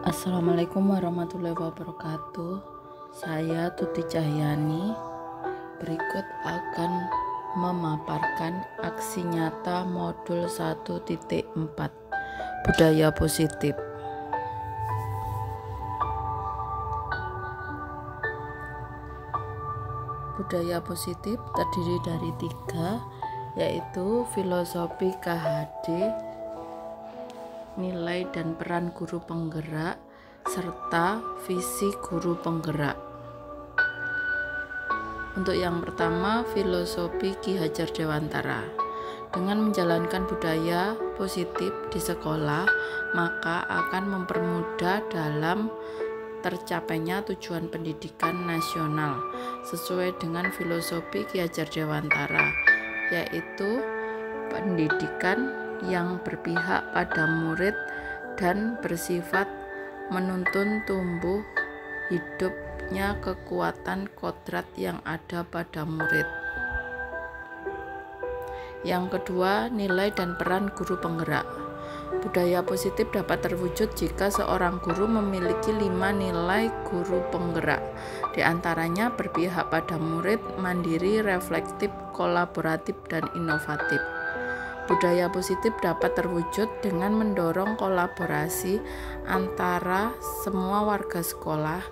Assalamualaikum warahmatullahi wabarakatuh. Saya Tuti Cahyani. Berikut akan memaparkan aksi nyata modul 1.4 Budaya Positif. Budaya positif terdiri dari 3, yaitu filosofi KHD, nilai dan peran guru penggerak, serta visi guru penggerak. Untuk yang pertama, filosofi Ki Hajar Dewantara. Dengan menjalankan budaya positif di sekolah, maka akan mempermudah dalam tercapainya tujuan pendidikan nasional sesuai dengan filosofi Ki Hajar Dewantara, yaitu pendidikan yang berpihak pada murid dan bersifat menuntun tumbuh hidupnya kekuatan kodrat yang ada pada murid. Yang kedua, nilai dan peran guru penggerak. Budaya positif dapat terwujud jika seorang guru memiliki 5 nilai guru penggerak. Di antaranya berpihak pada murid, mandiri, reflektif, kolaboratif, dan inovatif. Budaya positif dapat terwujud dengan mendorong kolaborasi antara semua warga sekolah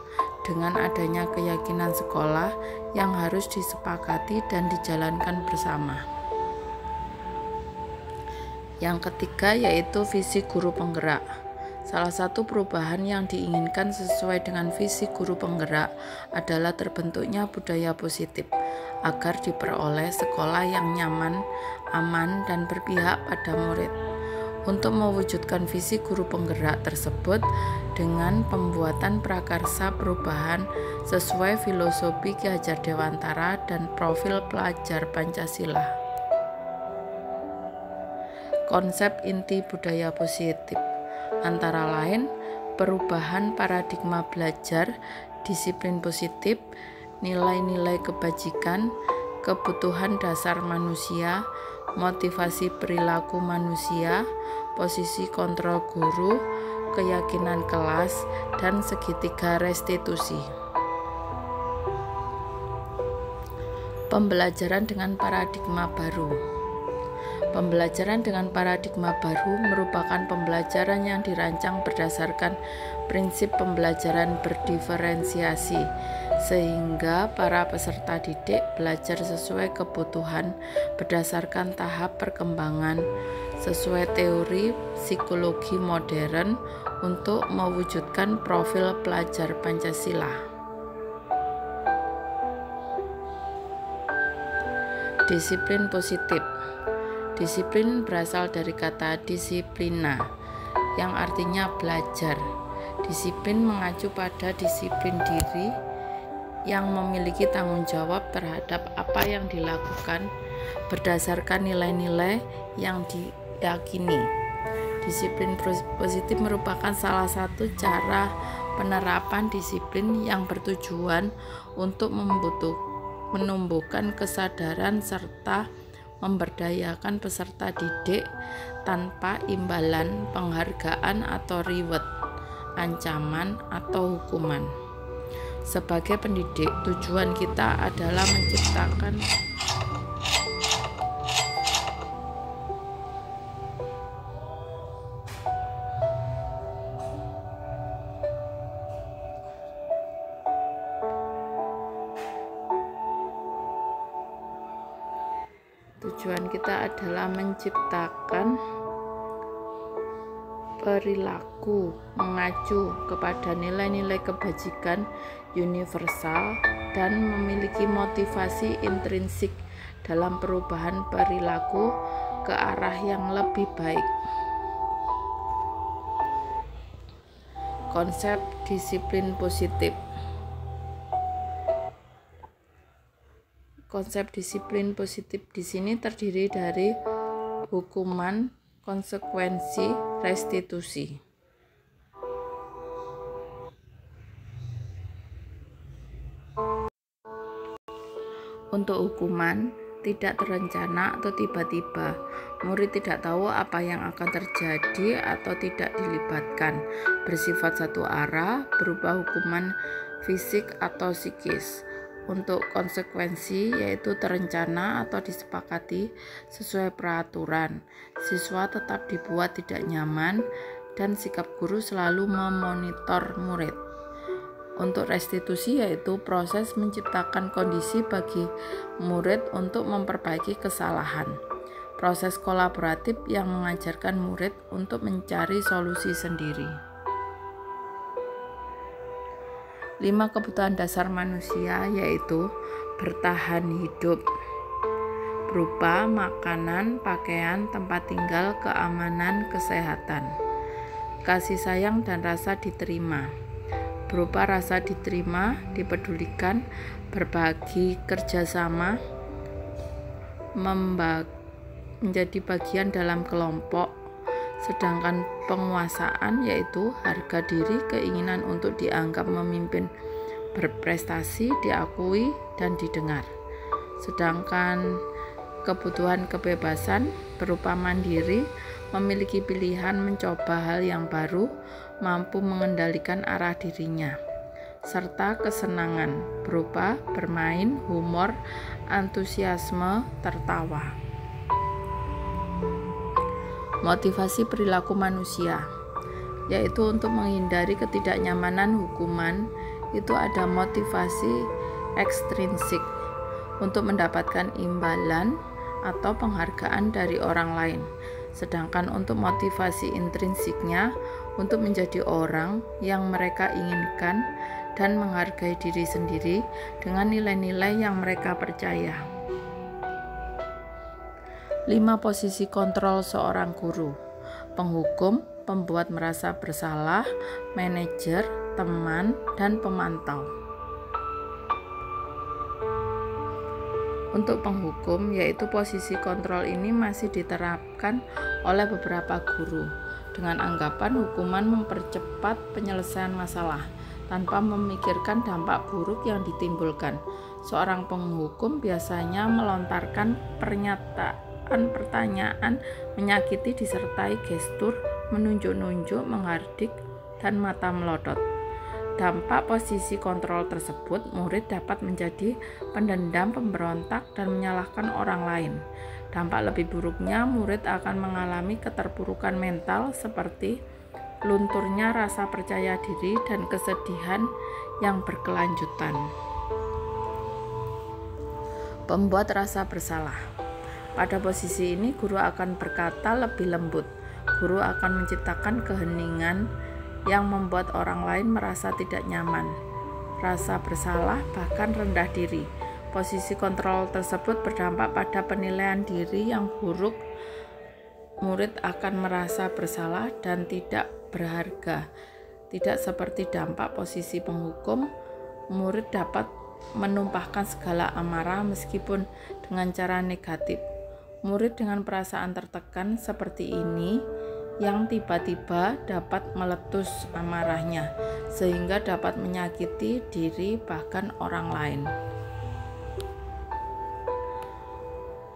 dengan adanya keyakinan sekolah yang harus disepakati dan dijalankan bersama. Yang ketiga yaitu visi guru penggerak. Salah satu perubahan yang diinginkan sesuai dengan visi guru penggerak adalah terbentuknya budaya positif agar diperoleh sekolah yang nyaman, aman, dan berpihak pada murid. Untuk mewujudkan visi guru penggerak tersebut dengan pembuatan prakarsa perubahan sesuai filosofi Ki Hajar Dewantara dan profil pelajar Pancasila. Konsep inti budaya positif antara lain perubahan paradigma belajar, disiplin positif, nilai-nilai kebajikan, kebutuhan dasar manusia, motivasi perilaku manusia, posisi kontrol guru, keyakinan kelas, dan segitiga restitusi. Pembelajaran dengan paradigma baru. Pembelajaran dengan paradigma baru merupakan pembelajaran yang dirancang berdasarkan prinsip pembelajaran berdiferensiasi, sehingga para peserta didik belajar sesuai kebutuhan berdasarkan tahap perkembangan, sesuai teori psikologi modern untuk mewujudkan profil pelajar Pancasila. Disiplin positif. Disiplin berasal dari kata disiplina, yang artinya belajar. Disiplin mengacu pada disiplin diri yang memiliki tanggung jawab terhadap apa yang dilakukan berdasarkan nilai-nilai yang diyakini. Disiplin positif merupakan salah satu cara penerapan disiplin yang bertujuan untuk menumbuhkan kesadaran serta memberdayakan peserta didik tanpa imbalan penghargaan atau reward, ancaman atau hukuman. Sebagai pendidik, tujuan kita adalah menciptakan perilaku mengacu kepada nilai-nilai kebajikan universal dan memiliki motivasi intrinsik dalam perubahan perilaku ke arah yang lebih baik. Konsep disiplin positif. Konsep disiplin positif di sini terdiri dari hukuman, konsekuensi, restitusi. Untuk hukuman, tidak terencana atau tiba-tiba. Murid tidak tahu apa yang akan terjadi atau tidak dilibatkan, bersifat satu arah, berupa hukuman fisik atau psikis. Untuk konsekuensi yaitu terencana atau disepakati sesuai peraturan. Siswa tetap dibuat tidak nyaman dan sikap guru selalu memonitor murid. Untuk restitusi yaitu proses menciptakan kondisi bagi murid untuk memperbaiki kesalahan. Proses kolaboratif yang mengajarkan murid untuk mencari solusi sendiri. 5 kebutuhan dasar manusia yaitu bertahan hidup berupa makanan, pakaian, tempat tinggal, keamanan, kesehatan. Kasih sayang dan rasa diterima berupa rasa diterima, dipedulikan, berbagi, kerjasama, menjadi bagian dalam kelompok. Sedangkan penguasaan yaitu harga diri, keinginan untuk dianggap memimpin, berprestasi, diakui, dan didengar. Sedangkan kebutuhan kebebasan berupa mandiri, memiliki pilihan mencoba hal yang baru, mampu mengendalikan arah dirinya, serta kesenangan berupa bermain, humor, antusiasme, tertawa. Motivasi perilaku manusia yaitu untuk menghindari ketidaknyamanan hukuman, itu ada motivasi ekstrinsik untuk mendapatkan imbalan atau penghargaan dari orang lain. Sedangkan untuk motivasi intrinsiknya untuk menjadi orang yang mereka inginkan dan menghargai diri sendiri dengan nilai-nilai yang mereka percaya. 5 posisi kontrol seorang guru: penghukum, pembuat merasa bersalah, manajer, teman, dan pemantau. Untuk penghukum, yaitu posisi kontrol ini masih diterapkan oleh beberapa guru dengan anggapan hukuman mempercepat penyelesaian masalah tanpa memikirkan dampak buruk yang ditimbulkan. Seorang penghukum biasanya melontarkan pertanyaan menyakiti disertai gestur, menunjuk-nunjuk, menghardik, dan mata melotot. Dampak posisi kontrol tersebut, murid dapat menjadi pendendam, pemberontak, dan menyalahkan orang lain. Dampak lebih buruknya, murid akan mengalami keterpurukan mental seperti lunturnya rasa percaya diri dan kesedihan yang berkelanjutan. Pembuat rasa bersalah. Pada posisi ini, guru akan berkata lebih lembut. Guru akan menciptakan keheningan yang membuat orang lain merasa tidak nyaman, rasa bersalah, bahkan rendah diri. Posisi kontrol tersebut berdampak pada penilaian diri yang buruk. Murid akan merasa bersalah dan tidak berharga. Tidak seperti dampak posisi penghukum, murid dapat menumpahkan segala amarah meskipun dengan cara negatif. Murid dengan perasaan tertekan seperti ini yang tiba-tiba dapat meletus amarahnya sehingga dapat menyakiti diri bahkan orang lain.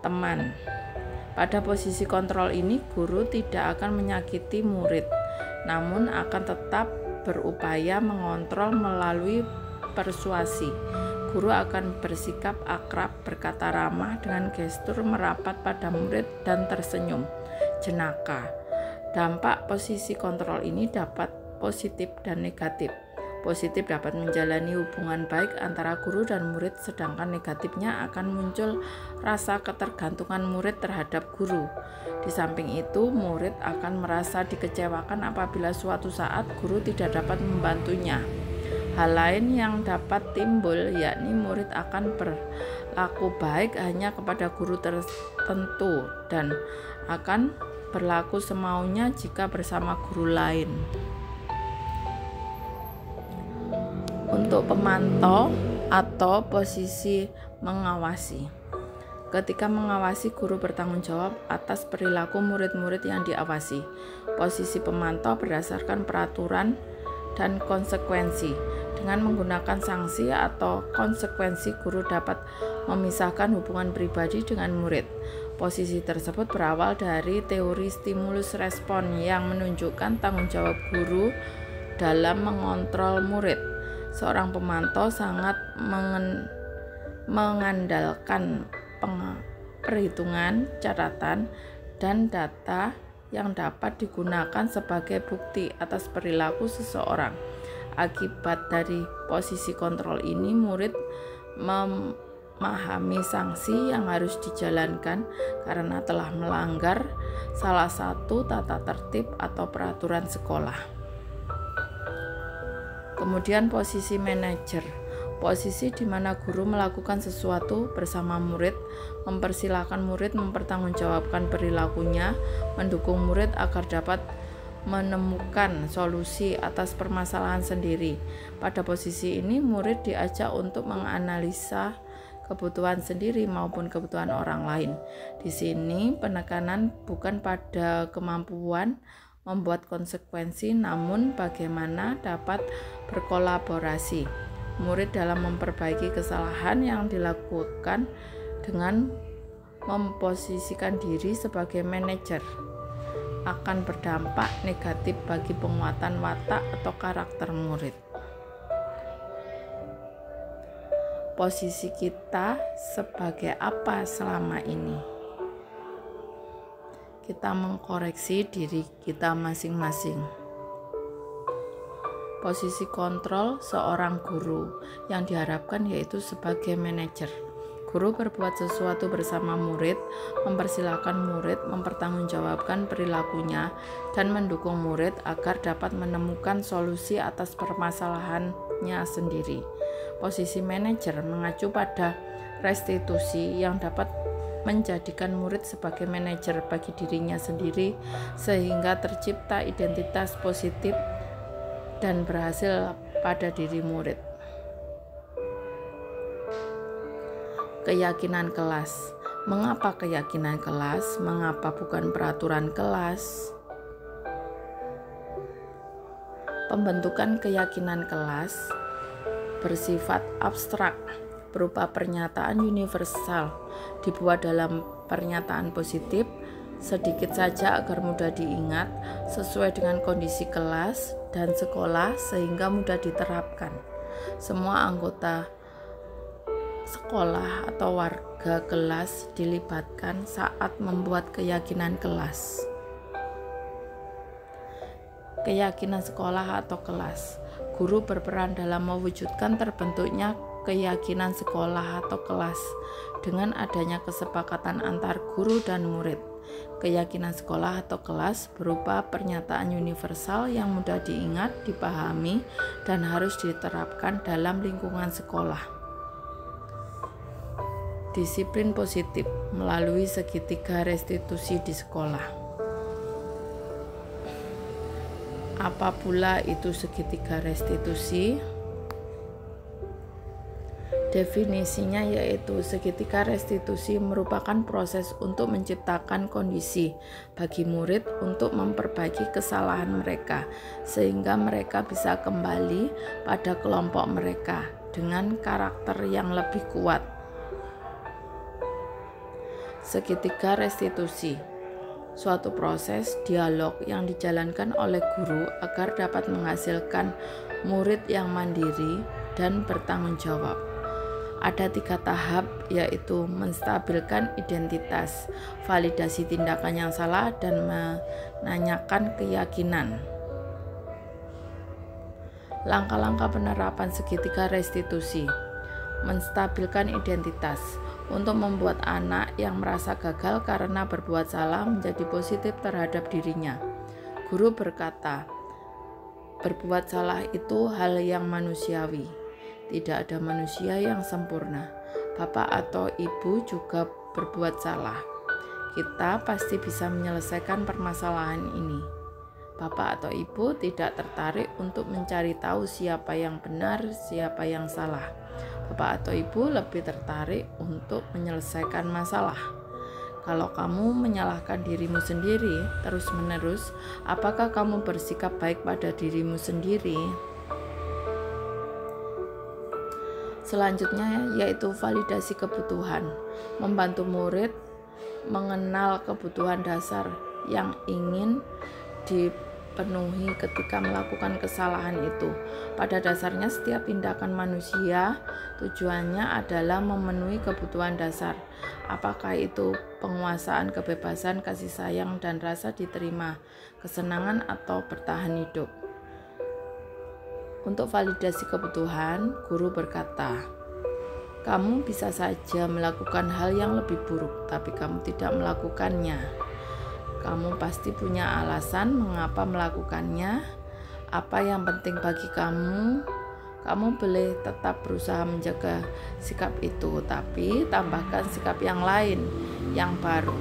Teman. Pada posisi kontrol ini, guru tidak akan menyakiti murid, namun akan tetap berupaya mengontrol melalui persuasi. Guru akan bersikap akrab, berkata ramah dengan gestur merapat pada murid dan tersenyum jenaka. Dampak posisi kontrol ini dapat positif dan negatif. Positif dapat menjalani hubungan baik antara guru dan murid, sedangkan negatifnya akan muncul rasa ketergantungan murid terhadap guru. Di samping itu, murid akan merasa dikecewakan apabila suatu saat guru tidak dapat membantunya. Hal lain yang dapat timbul yakni murid akan berlaku baik hanya kepada guru tertentu dan akan berlaku semaunya jika bersama guru lain. Untuk pemantau atau posisi mengawasi. Ketika mengawasi, guru bertanggung jawab atas perilaku murid-murid yang diawasi. Posisi pemantau berdasarkan peraturan dan konsekuensi. Dengan menggunakan sanksi atau konsekuensi, guru dapat memisahkan hubungan pribadi dengan murid. Posisi tersebut berawal dari teori stimulus respon yang menunjukkan tanggung jawab guru dalam mengontrol murid. Seorang pemantau sangat mengandalkan perhitungan, catatan, dan data yang dapat digunakan sebagai bukti atas perilaku seseorang. Akibat dari posisi kontrol ini, murid memahami sanksi yang harus dijalankan karena telah melanggar salah satu tata tertib atau peraturan sekolah. Kemudian posisi manajer, posisi di mana guru melakukan sesuatu bersama murid, mempersilahkan murid mempertanggungjawabkan perilakunya, mendukung murid agar dapat menemukan solusi atas permasalahan sendiri. Pada posisi ini, murid diajak untuk menganalisa kebutuhan sendiri maupun kebutuhan orang lain. Di sini penekanan bukan pada kemampuan membuat konsekuensi, namun bagaimana dapat berkolaborasi murid dalam memperbaiki kesalahan yang dilakukan dengan memposisikan diri sebagai manajer akan berdampak negatif bagi penguatan watak atau karakter murid. Posisi kita sebagai apa selama ini? Kita mengkoreksi diri kita masing-masing. Posisi kontrol seorang guru yang diharapkan yaitu sebagai manajer. Guru berbuat sesuatu bersama murid, mempersilahkan murid mempertanggungjawabkan perilakunya, dan mendukung murid agar dapat menemukan solusi atas permasalahannya sendiri. Posisi manajer mengacu pada restitusi yang dapat menjadikan murid sebagai manajer bagi dirinya sendiri, sehingga tercipta identitas positif dan berhasil pada diri murid. Keyakinan kelas. Mengapa keyakinan kelas? Mengapa bukan peraturan kelas? Pembentukan keyakinan kelas bersifat abstrak, berupa pernyataan universal, dibuat dalam pernyataan positif, sedikit saja agar mudah diingat, sesuai dengan kondisi kelas dan sekolah sehingga mudah diterapkan. Semua anggota sekolah atau warga kelas dilibatkan saat membuat keyakinan kelas. Keyakinan sekolah atau kelas. Guru berperan dalam mewujudkan terbentuknya keyakinan sekolah atau kelas dengan adanya kesepakatan antar guru dan murid. Keyakinan sekolah atau kelas berupa pernyataan universal yang mudah diingat, dipahami, dan harus diterapkan dalam lingkungan sekolah. Disiplin positif melalui segitiga restitusi di sekolah. Apa pula itu segitiga restitusi? Definisinya yaitu segitiga restitusi merupakan proses untuk menciptakan kondisi bagi murid untuk memperbaiki kesalahan mereka sehingga mereka bisa kembali pada kelompok mereka dengan karakter yang lebih kuat. Segitiga restitusi, suatu proses dialog yang dijalankan oleh guru agar dapat menghasilkan murid yang mandiri dan bertanggung jawab. Ada 3 tahap, yaitu menstabilkan identitas, validasi tindakan yang salah, dan menanyakan keyakinan. Langkah-langkah penerapan segitiga restitusi. Menstabilkan identitas, untuk membuat anak yang merasa gagal karena berbuat salah menjadi positif terhadap dirinya. Guru berkata, berbuat salah itu hal yang manusiawi. Tidak ada manusia yang sempurna. Bapak atau ibu juga berbuat salah. Kita pasti bisa menyelesaikan permasalahan ini. Bapak atau ibu tidak tertarik untuk mencari tahu siapa yang benar, siapa yang salah. Bapak atau ibu lebih tertarik untuk menyelesaikan masalah. Kalau kamu menyalahkan dirimu sendiri terus-menerus, apakah kamu bersikap baik pada dirimu sendiri? Selanjutnya yaitu validasi kebutuhan, membantu murid mengenal kebutuhan dasar yang ingin dipenuhi ketika melakukan kesalahan itu. Pada dasarnya setiap tindakan manusia tujuannya adalah memenuhi kebutuhan dasar, apakah itu penguasaan kebebasan, kasih sayang dan rasa diterima, kesenangan atau bertahan hidup. Untuk validasi kebutuhan, guru berkata, "Kamu bisa saja melakukan hal yang lebih buruk, tapi kamu tidak melakukannya. Kamu pasti punya alasan mengapa melakukannya. Apa yang penting bagi kamu, kamu boleh tetap berusaha menjaga sikap itu, tapi tambahkan sikap yang lain, yang baru.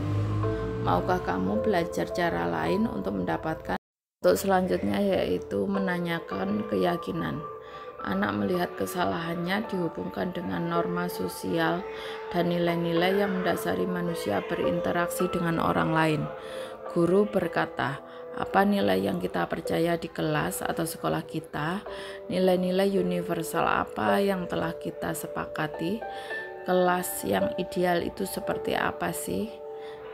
Maukah kamu belajar cara lain untuk mendapatkan?" Untuk selanjutnya yaitu menanyakan keyakinan. Anak melihat kesalahannya dihubungkan dengan norma sosial dan nilai-nilai yang mendasari manusia berinteraksi dengan orang lain. Guru berkata, apa nilai yang kita percaya di kelas atau sekolah kita? Nilai-nilai universal apa yang telah kita sepakati? Kelas yang ideal itu seperti apa sih?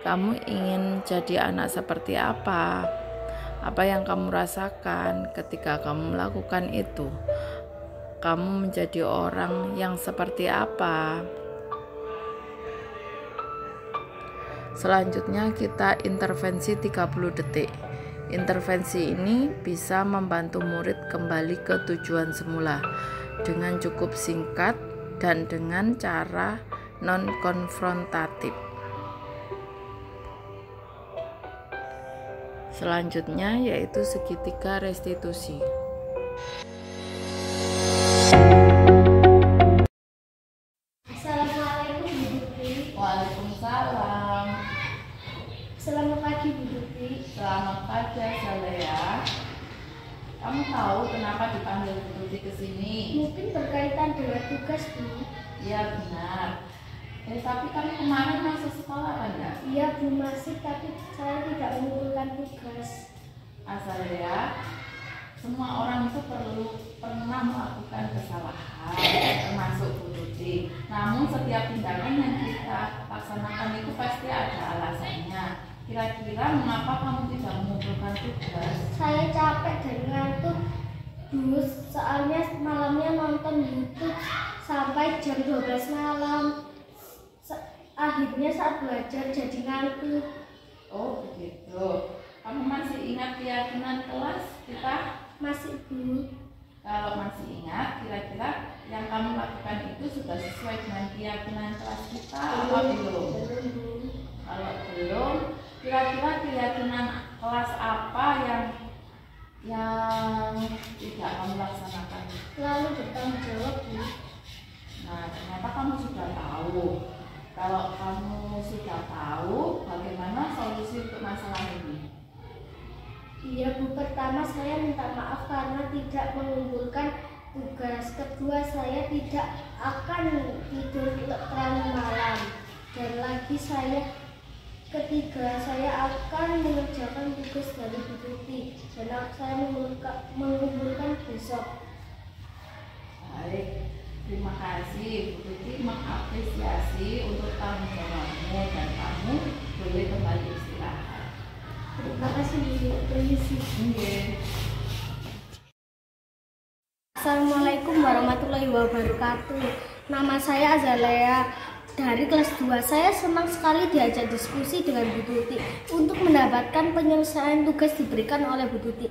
Kamu ingin jadi anak seperti apa? Apa yang kamu rasakan ketika kamu melakukan itu? Kamu menjadi orang yang seperti apa? Selanjutnya kita intervensi 30 detik. Intervensi ini bisa membantu murid kembali ke tujuan semula dengan cukup singkat dan dengan cara non-konfrontatif. Selanjutnya yaitu segitiga restitusi. Assalamualaikum Bu Dutri. Waalaikumsalam. Selamat pagi Bu Dutri. Selamat pagi Azalea. Kamu tahu kenapa dipanggil Bu Dutri ke sini? Mungkin berkaitan dengan tugas Bu. Iya benar. Tapi kamu kemarin masuk sekolah kan ya? Iya Bu, masih, tapi saya tidak mengumpulkan tugas. Azalea, semua orang itu pernah melakukan kesalahan, termasuk Bu Dutri. Namun setiap tindakan yang kita laksanakan itu pasti ada alasannya. Kira-kira mengapa kamu tidak mengumpulkan tugas? Saya capek dan ngantuk Bu, soalnya malamnya nonton YouTube sampai jam 12 malam. Akhirnya saat belajar jadi ngantuk. Oh begitu. Kamu masih ingat keyakinan kelas kita? Masih Bu. Kalau masih ingat, kira-kira yang kamu lakukan itu sudah sesuai dengan keyakinan kelas kita atau belum? Belum Bu. Kalau belum, kira-kira keyakinan kelas apa yang tidak kamu laksanakan? Lalu bertanggung jawab Bu. Nah, ternyata kamu sudah tahu. Kalau kamu sudah tahu, bagaimana solusi untuk masalah ini? Iya Bu, pertama saya minta maaf karena tidak mengumpulkan tugas. Kedua, saya tidak akan tidur terlalu malam. Dan lagi ketiga, saya akan mengerjakan tugas dari Bu Tuti. Dan saya mengumpulkan besok. Baik. Terima kasih, Bu Tuti mengapresiasi untuk tanggung jawabmu dan kamu boleh kembali istirahat. Terima kasih Bu. Permisi. Assalamualaikum warahmatullahi wabarakatuh. Nama saya Azalea dari kelas 2. Saya senang sekali diajak diskusi dengan Bu Tuti untuk mendapatkan penyelesaian tugas diberikan oleh Bu Tuti.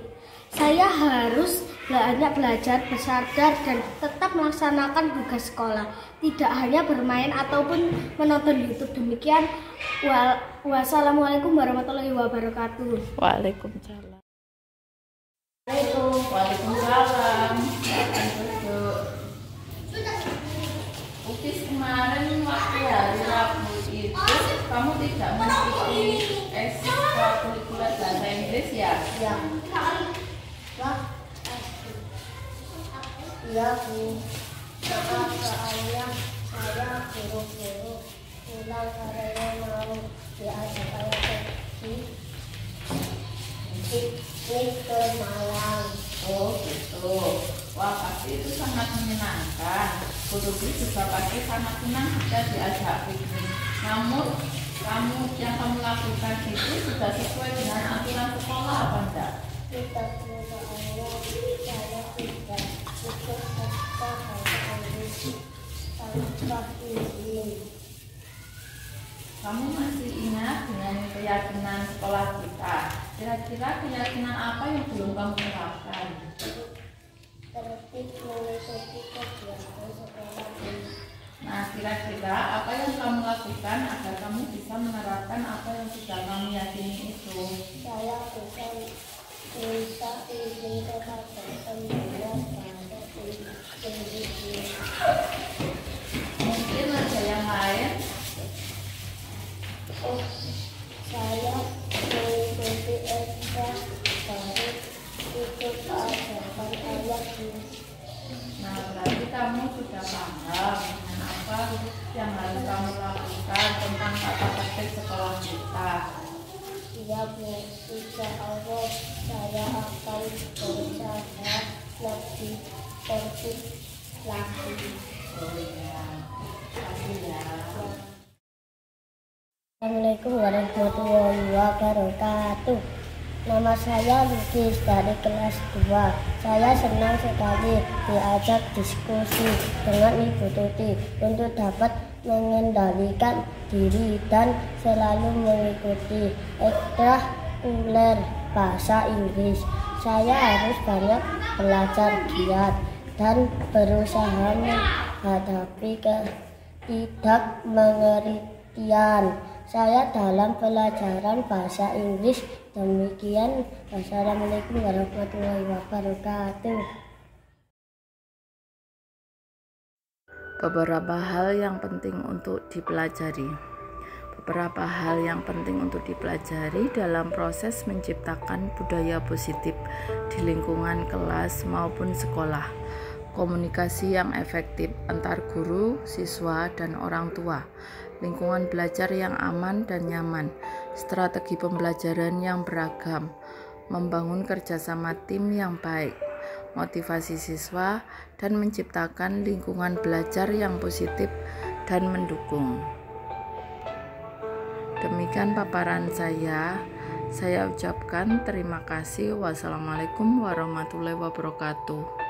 Saya harus banyak belajar, bersadar, dan tetap melaksanakan tugas sekolah. Tidak hanya bermain ataupun menonton YouTube. Demikian. Wassalamualaikum warahmatullahi wabarakatuh. Waalaikumsalam. Waalaikumsalam. Ukis kemarin waktu hari Rabu itu kamu tidak mengikuti ekstrakurikuler bahasa Inggris ya? Ya. Iya Bu. Soalnya saya buru-buru pulang karena mau diajak ayah piknik ke Malang. Oh gitu. Wah, pasti itu sangat menyenangkan. Bu Tuti juga pasti sangat senang jika diajak piknik. Namun, kamu lakukan itu sudah sesuai dengan aturan sekolah apa enggak? Tidak, saya tidak ikut serta tanpa izin. Kamu masih ingat dengan keyakinan sekolah kita? Kira-kira keyakinan apa yang belum kamu terapkan? Tertib mengikuti kegiatan sekolah ini. Nah, kira-kira apa yang kamu lakukan agar kamu bisa menerapkan apa yang sudah kamu yakini itu? Saya bisa izin kepada pembina pada izin. Mungkin ada yang lain? Saya mengikuti ekstra baru itu keajaran ayat ini. Nah, berarti kamu sudah paham dengan apa yang harus kamu lakukan tentang tata tertib sekolah kita. Iya Bu, insya Allah saya akan berusaha lebih tertib lagi. Oh ya, kasih ya. Assalamualaikum warahmatullahi wabarakatuh. Nama saya Lukis dari kelas 2. Saya senang sekali diajak diskusi dengan Ibu Tuti untuk dapat mengendalikan diri dan selalu mengikuti ekstrakurikuler bahasa Inggris. Saya harus banyak belajar giat dan berusaha menghadapi ketidakmengertian saya dalam pelajaran bahasa Inggris. Demikian, wassalamualaikum warahmatullahi wabarakatuh. Beberapa hal yang penting untuk dipelajari. Beberapa hal yang penting untuk dipelajari dalam proses menciptakan budaya positif di lingkungan kelas maupun sekolah. Komunikasi yang efektif antar guru, siswa, dan orang tua. Lingkungan belajar yang aman dan nyaman, strategi pembelajaran yang beragam, membangun kerjasama tim yang baik, motivasi siswa, dan menciptakan lingkungan belajar yang positif dan mendukung. Demikian paparan saya ucapkan terima kasih. Wassalamualaikum warahmatullahi wabarakatuh.